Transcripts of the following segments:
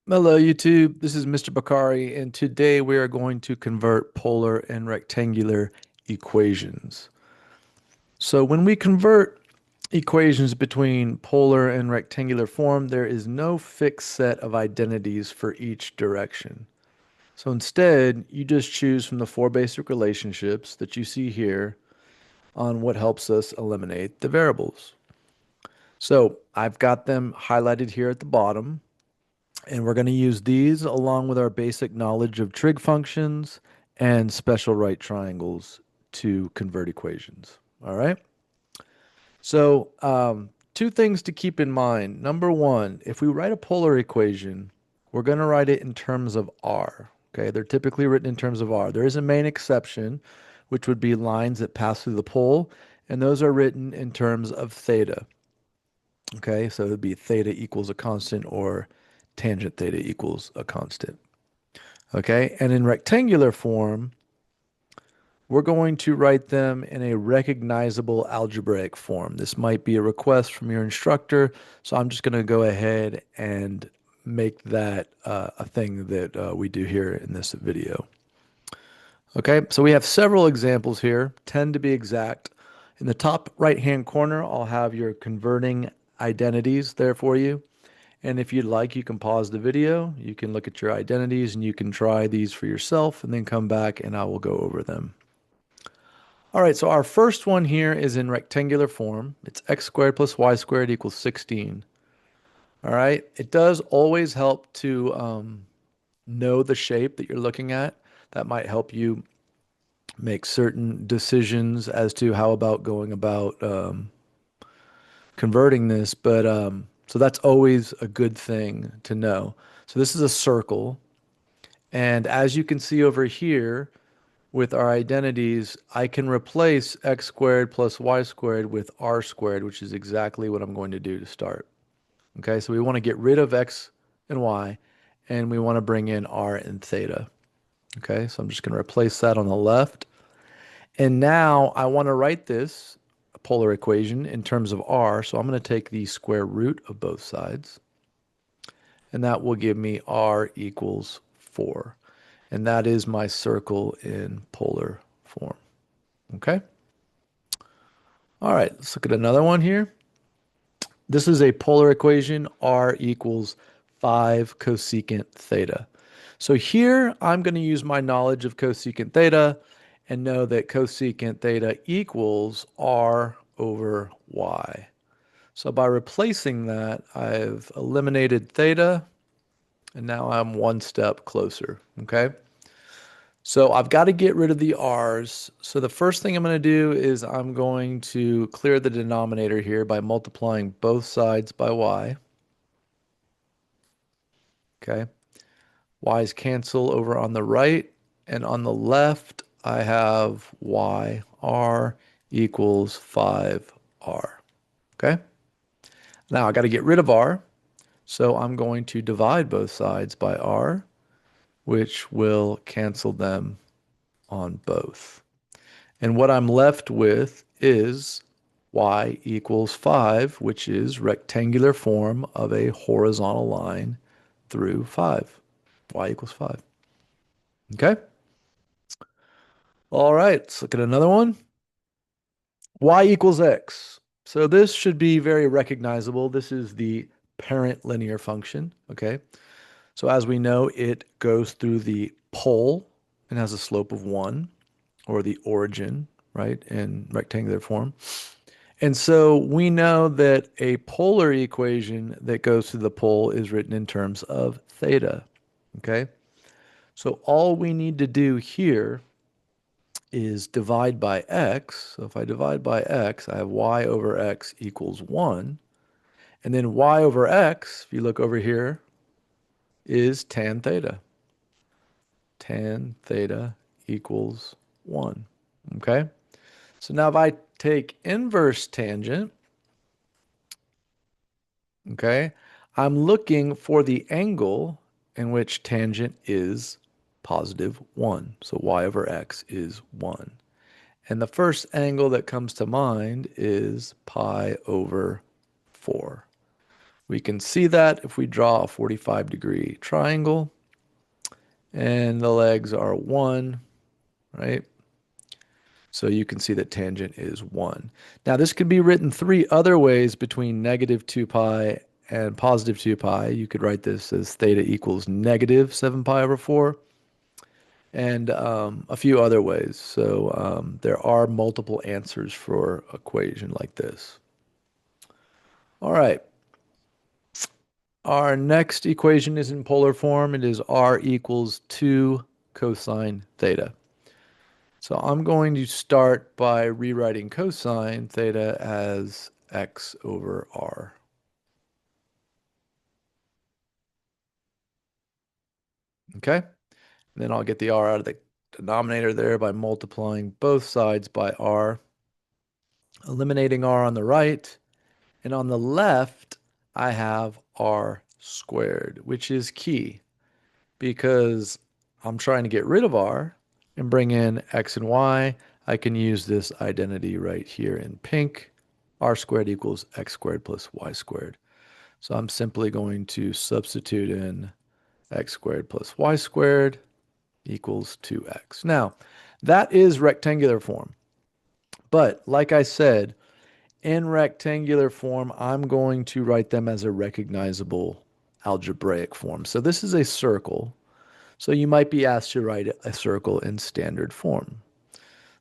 Hello, YouTube. This is Mr. Bakari, and today we are going to convert polar and rectangular equations. So when we convert equations between polar and rectangular form, there is no fixed set of identities for each direction. So instead, you just choose from the four basic relationships that you see here on what helps us eliminate the variables. So I've got them highlighted here at the bottom. And we're going to use these along with our basic knowledge of trig functions and special right triangles to convert equations. All right. So, two things to keep in mind. Number one, if we write a polar equation, we're going to write it in terms of r. Okay. They're typically written in terms of r. There is a main exception, which would be lines that pass through the pole, and those are written in terms of theta. Okay. So it would be theta equals a constant or tangent theta equals a constant. Okay, and in rectangular form, we're going to write them in a recognizable algebraic form. This might be a request from your instructor, so I'm just going to go ahead and make that a thing that we do here in this video. Okay, so we have several examples here, 10 to be exact. In the top right-hand corner, I'll have your converting identities there for you. And if you'd like, you can pause the video, you can look at your identities, and you can try these for yourself and then come back and I will go over them. All right, so our first one here is in rectangular form. It's x squared plus y squared equals 16. All right, it does always help to know the shape that you're looking at. That might help you make certain decisions as to how about going about converting this, but so that's always a good thing to know. So this is a circle, and as you can see over here with our identities, I can replace x squared plus y squared with r squared, which is exactly what I'm going to do to start. Okay, so we want to get rid of x and y, and we want to bring in r and theta. Okay, so I'm just going to replace that on the left. And now I want to write this polar equation in terms of r, so I'm going to take the square root of both sides, and that will give me r equals 4. And that is my circle in polar form. Okay? All right, let's look at another one here. This is a polar equation, r equals 5 cosecant theta. So here I'm going to use my knowledge of cosecant theta and know that cosecant theta equals r over y. So by replacing that, I've eliminated theta, and now I'm one step closer, okay? So I've got to get rid of the r's. So the first thing I'm going to do is I'm going to clear the denominator here by multiplying both sides by y, okay? Y's cancel over on the right, and on the left, I have yr equals 5r, okay? Now I got to get rid of r, so I'm going to divide both sides by r, which will cancel them on both. And what I'm left with is y equals 5, which is rectangular form of a horizontal line through 5. Y equals 5. Okay? All right, let's look at another one. Y equals x. So this should be very recognizable. This is the parent linear function. Okay? So as we know, it goes through the pole and has a slope of 1, or the origin, right, in rectangular form. And so we know that a polar equation that goes through the pole is written in terms of theta. Okay? So all we need to do here is divide by x. So if I divide by x, I have y over x equals 1. And then y over x, if you look over here, is tan theta. Tan theta equals 1. Okay? So now if I take inverse tangent, okay, I'm looking for the angle in which tangent is positive 1. So y over x is 1. And the first angle that comes to mind is pi over 4. We can see that if we draw a 45-degree triangle and the legs are 1, right? So you can see that tangent is 1. Now this could be written three other ways between negative 2 pi and positive 2 pi. You could write this as theta equals negative 7 pi over 4 and a few other ways. So there are multiple answers for equation like this. All right. Our next equation is in polar form. It is r equals 2 cosine theta. So I'm going to start by rewriting cosine theta as x over r. Okay? And then I'll get the r out of the denominator there by multiplying both sides by r, eliminating r on the right. And on the left, I have r squared, which is key because I'm trying to get rid of r and bring in x and y. I can use this identity right here in pink. R squared equals x squared plus y squared. So I'm simply going to substitute in x squared plus y squared equals 2x. Now, that is rectangular form. But like I said, in rectangular form, I'm going to write them as a recognizable algebraic form. So this is a circle. So you might be asked to write a circle in standard form.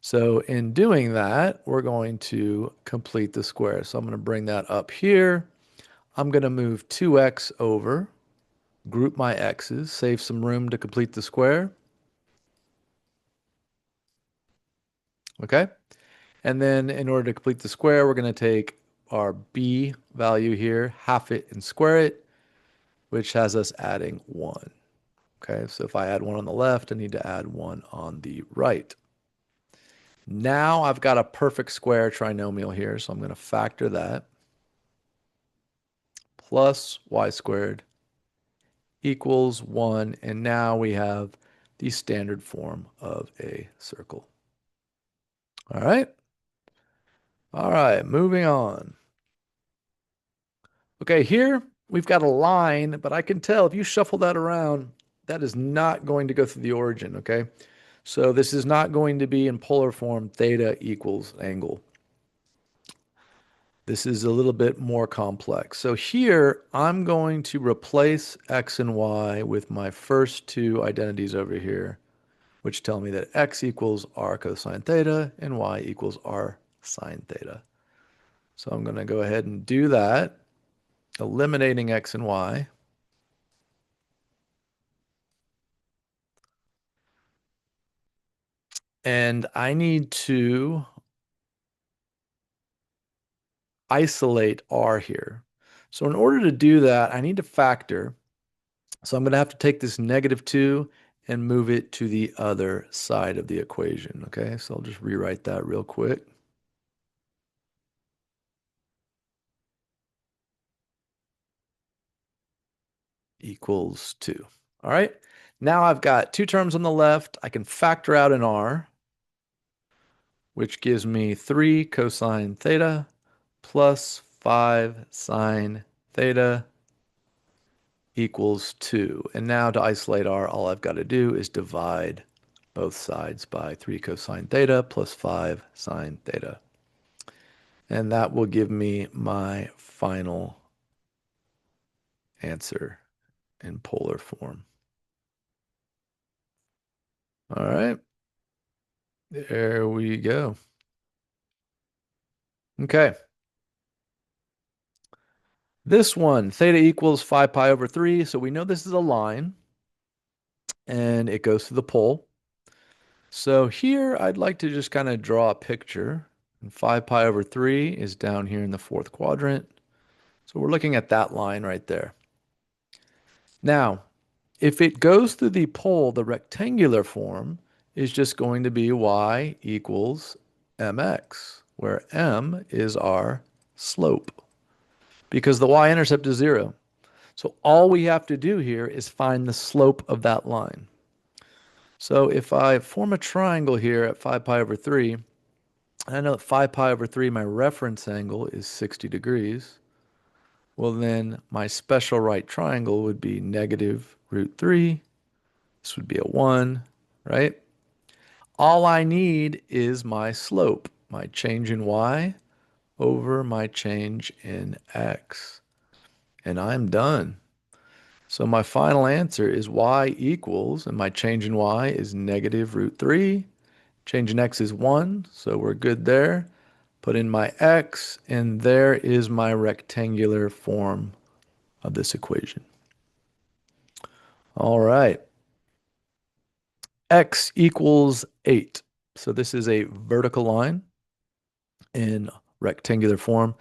So in doing that, we're going to complete the square. So I'm going to bring that up here. I'm going to move 2x over, group my x's, save some room to complete the square. Okay. And then in order to complete the square, we're going to take our b value here, half it and square it, which has us adding 1. Okay, so if I add 1 on the left, I need to add 1 on the right. Now I've got a perfect square trinomial here, so I'm going to factor that. Plus y squared equals 1, and now we have the standard form of a circle. All right? All right, moving on. Okay, here we've got a line, but I can tell if you shuffle that around, that is not going to go through the origin, okay? So this is not going to be in polar form theta equals angle. This is a little bit more complex. So here I'm going to replace x and y with my first two identities over here, which tell me that x equals r cosine theta and y equals r sine theta. So I'm going to go ahead and do that, eliminating x and y. And I need to isolate r here. So in order to do that, I need to factor. So I'm going to have to take this negative 2 and move it to the other side of the equation. Okay, so I'll just rewrite that real quick. Equals 2. All right, now I've got two terms on the left. I can factor out an r, which gives me 3 cosine theta plus 5 sine theta equals 2. And now to isolate r, all I've got to do is divide both sides by 3 cosine theta plus 5 sine theta. And that will give me my final answer in polar form. All right, there we go. Okay. This one, theta equals 5 pi over 3. So we know this is a line and it goes to the pole. So here I'd like to just kind of draw a picture. And 5 pi over 3 is down here in the fourth quadrant. So we're looking at that line right there. Now, if it goes through the pole, the rectangular form is just going to be y equals mx, where m is our slope because the y-intercept is 0. So all we have to do here is find the slope of that line. So if I form a triangle here at 5 pi over 3, I know that 5 pi over 3, my reference angle is 60 degrees. Well, then my special right triangle would be negative root 3. This would be a 1, right? All I need is my slope, my change in y over my change in x. And I'm done. So my final answer is y equals, and my change in y is negative root 3. Change in x is 1, so we're good there. Put in my x, and there is my rectangular form of this equation. All right. X equals 8. So this is a vertical line in rectangular form.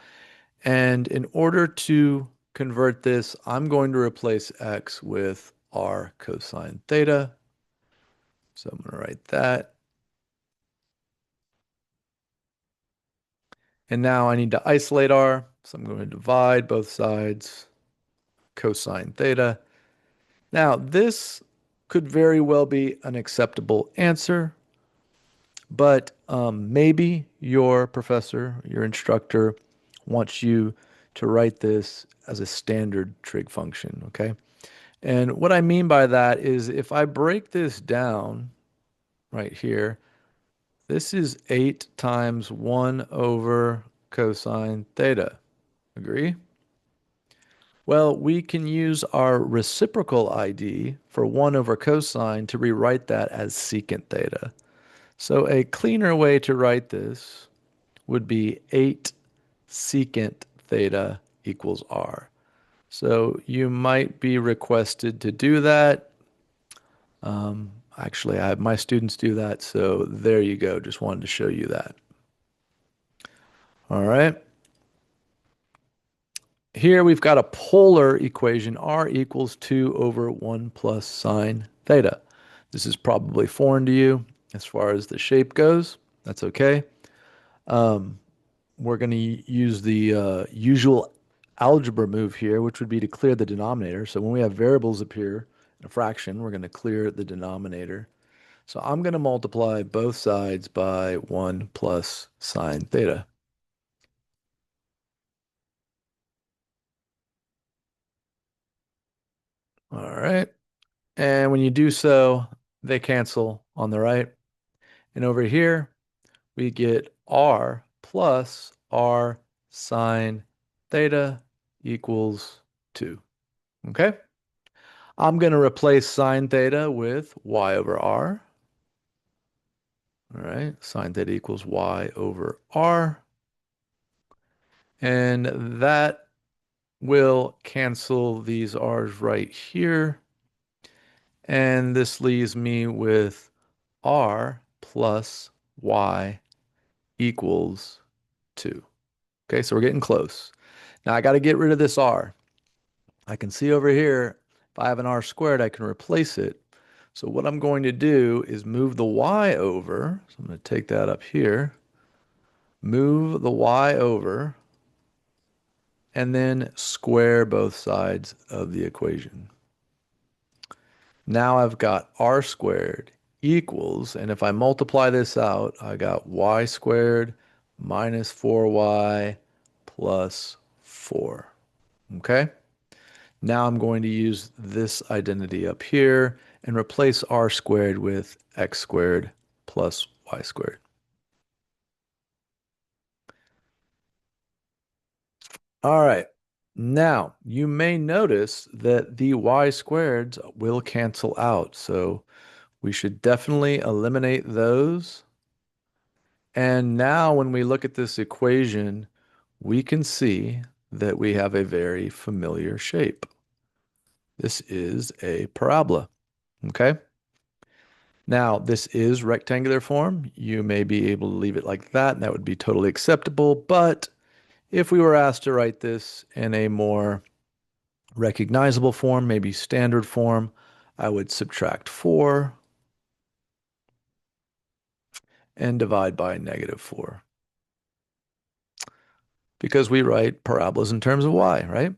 And in order to convert this, I'm going to replace x with r cosine theta. So I'm going to write that. And now I need to isolate r. So I'm going to divide both sides, cosine theta. Now, this could very well be an acceptable answer, but maybe your professor, your instructor, wants you to write this as a standard trig function, okay? And what I mean by that is if I break this down right here, this is 8 times 1 over cosine theta. Agree? Well, we can use our reciprocal ID for 1 over cosine to rewrite that as secant theta. So a cleaner way to write this would be 8 secant theta equals r. So you might be requested to do that. Actually, I have my students do that, so there you go. Just wanted to show you that. All right. Here we've got a polar equation, r equals 2 over 1 plus sine theta. This is probably foreign to you as far as the shape goes. That's okay. We're going to use the usual algebra move here, which would be to clear the denominator. So when we have variables appear in a fraction, we're going to clear the denominator. So I'm going to multiply both sides by 1 plus sine theta. All right. And when you do so, they cancel on the right. And over here, we get r plus r sine theta equals 2. Okay? I'm going to replace sine theta with y over r. All right, sine theta equals y over r. And that will cancel these r's right here. And this leaves me with r plus y equals 2. Okay, so we're getting close. Now I got to get rid of this r. I can see over here, if I have an r squared, I can replace it. So what I'm going to do is move the y over. So I'm going to take that up here, move the y over, and then square both sides of the equation. Now I've got r squared equals, and if I multiply this out, I got y squared minus 4y plus 4. Okay? Now I'm going to use this identity up here and replace r squared with x squared plus y squared. All right. Now, you may notice that the y squareds will cancel out. So we should definitely eliminate those. And now when we look at this equation, we can see that we have a very familiar shape. This is a parabola, okay? Now, this is rectangular form. You may be able to leave it like that, and that would be totally acceptable. But if we were asked to write this in a more recognizable form, maybe standard form, I would subtract 4 and divide by negative 4. Because we write parabolas in terms of y, right?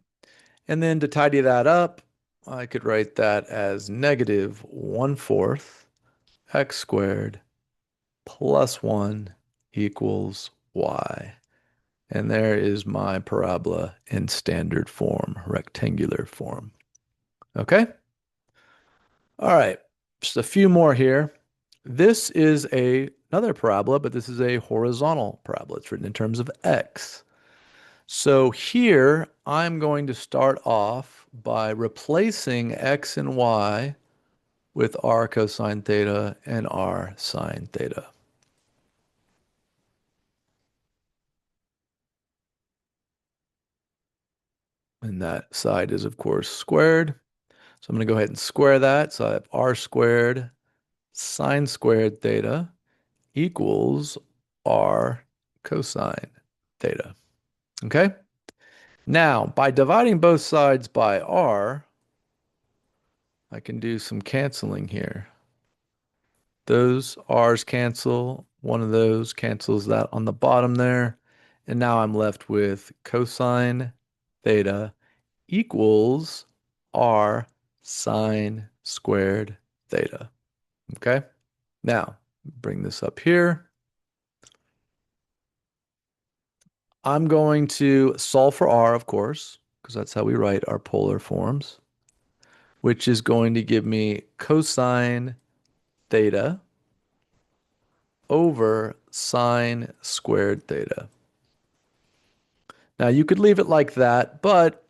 And then to tidy that up, I could write that as negative 1/4 x squared plus 1 equals y. And there is my parabola in standard form, rectangular form. Okay? All right. Just a few more here. This is another parabola, but this is a horizontal parabola. It's written in terms of x. So here I'm going to start off by replacing x and y with r cosine theta and r sine theta. And that side is, of course, squared. So I'm going to go ahead and square that. So I have r squared sine squared theta equals r cosine theta. Okay? Now, by dividing both sides by r, I can do some canceling here. Those r's cancel. One of those cancels that on the bottom there. And now I'm left with cosine theta equals r sine squared theta. Okay? Now, bring this up here. I'm going to solve for r, of course, because that's how we write our polar forms, which is going to give me cosine theta over sine squared theta. Now, you could leave it like that, but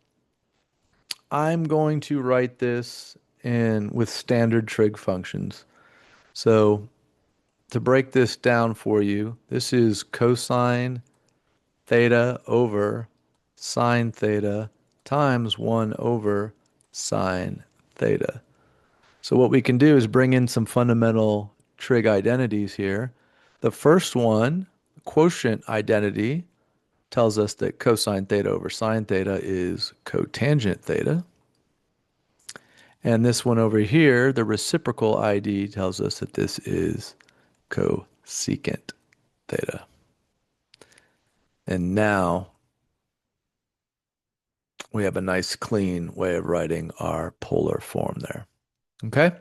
I'm going to write this in with standard trig functions. So to break this down for you, this is cosine theta over sine theta times 1 over sine theta. So what we can do is bring in some fundamental trig identities here. The first one, quotient identity, tells us that cosine theta over sine theta is cotangent theta. And this one over here, the reciprocal ID, tells us that this is cosecant theta. And now we have a nice clean way of writing our polar form there. Okay?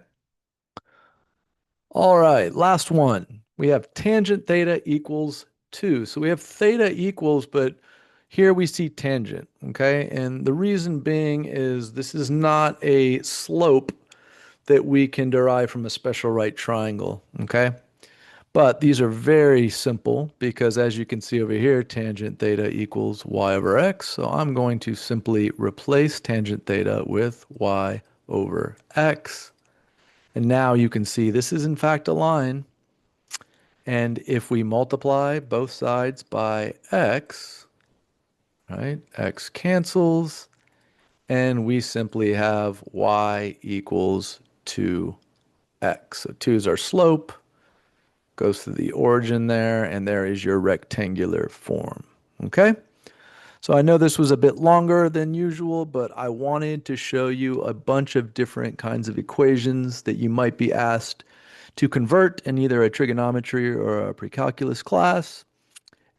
All right, last one. We have tangent theta equals 2. So we have theta equals, but here we see tangent, okay? And the reason being is this is not a slope that we can derive from a special right triangle, okay? But these are very simple because as you can see over here, tangent theta equals y over x. So I'm going to simply replace tangent theta with y over x. And now you can see this is in fact a line. And if we multiply both sides by x, right, x cancels, and we simply have y equals 2x. So 2 is our slope, goes to the origin there, and there is your rectangular form. Okay? So I know this was a bit longer than usual, but I wanted to show you a bunch of different kinds of equations that you might be asked to convert in either a trigonometry or a precalculus class.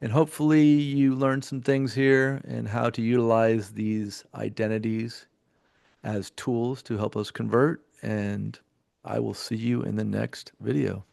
And hopefully you learned some things here and how to utilize these identities as tools to help us convert. And I will see you in the next video.